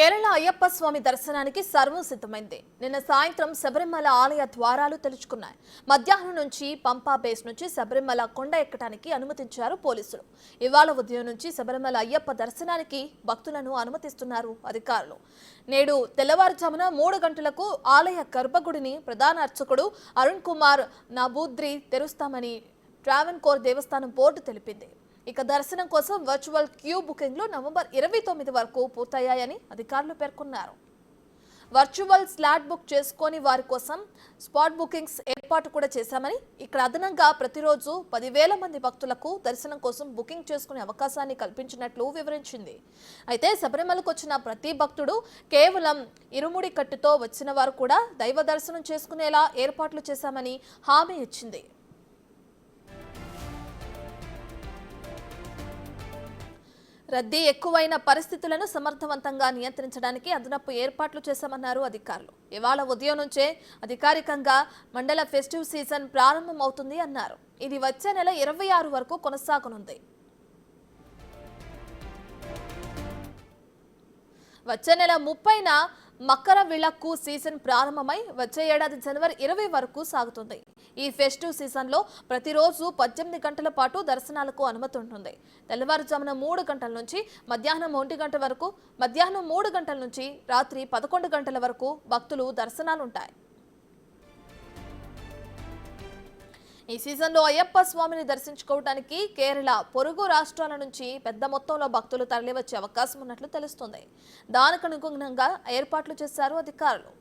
కేరళ అయ్యప్ప స్వామి దర్శనానికి సర్వం సిద్ధమైంది. నిన్న సాయంత్రం శబరిమల ఆలయ ద్వారాలు తెరుచుకున్నాయి. మధ్యాహ్నం నుంచి పంపా బేస్ నుంచి శబరిమల కొండ ఎక్కడానికి అనుమతించారు పోలీసులు. ఇవాళ ఉదయం నుంచి శబరిమల అయ్యప్ప దర్శనానికి భక్తులను అనుమతిస్తున్నారు అధికారులు. నేడు తెల్లవారుజామున 3 గంటలకు ఆలయ గర్భగుడిని ప్రధాన అర్చకుడు అరుణ్ కుమార్ నబూద్రి తెరుస్తామని ట్రావెన్కోర్ దేవస్థానం బోర్డు తెలిపింది. ఇక దర్శనం కోసం వర్చువల్ క్యూ బుకింగ్లు నవంబర్ 29 వరకు పూర్తయ్యాయని అధికారులు పేర్కొన్నారు. వర్చువల్ స్లాట్ బుక్ చేసుకొని వారి కోసం స్పాట్ బుకింగ్స్ ఏర్పాటు కూడా చేశామని, ఇక్కడ అదనంగా ప్రతిరోజు 10,000 మంది భక్తులకు దర్శనం కోసం బుకింగ్ చేసుకునే అవకాశాన్ని కల్పించినట్లు వివరించింది. అయితే శబరిమలకు వచ్చిన ప్రతి భక్తుడు కేవలం ఇరుముడి కట్టుతో వచ్చిన వారు కూడా దైవ దర్శనం చేసుకునేలా ఏర్పాట్లు చేశామని హామీ ఇచ్చింది. రద్దీ ఎక్కువైన పరిస్థితులను సమర్థవంతంగా నియంత్రించడానికి అదనపు ఏర్పాట్లు చేశామన్నారు అధికారులు. ఇవాళ ఉదయం నుంచే అధికారికంగా మండల ఫెస్టివ్ సీజన్ ప్రారంభమవుతుంది అన్నారు. ఇది వచ్చే నెల 26 వరకు కొనసాగనుంది. వచ్చే నెల 30న మకర విళక్కు సీజన్ ప్రారంభమై వచ్చే ఏడాది జనవరి 20 వరకు సాగుతుంది. ఈ ఫెస్టివ్ సీజన్లో ప్రతిరోజు 18 గంటల పాటు దర్శనాలకు అనుమతి ఉంటుంది. తెల్లవారుజామున 3 గంటల నుంచి మధ్యాహ్నం 1 గంట వరకు, మధ్యాహ్నం 3 గంటల నుంచి రాత్రి 11 గంటల వరకు భక్తులు దర్శనాలుంటాయి. ఈ సీజన్లో అయ్యప్ప స్వామిని దర్శించుకోవడానికి కేరళ, పొరుగు రాష్ట్రాల నుంచి పెద్ద మొత్తంలో భక్తులు తరలివచ్చే అవకాశం ఉన్నట్లు తెలుస్తుంది. దానికి అనుగుణంగా ఏర్పాట్లు చేశారు అధికారులు.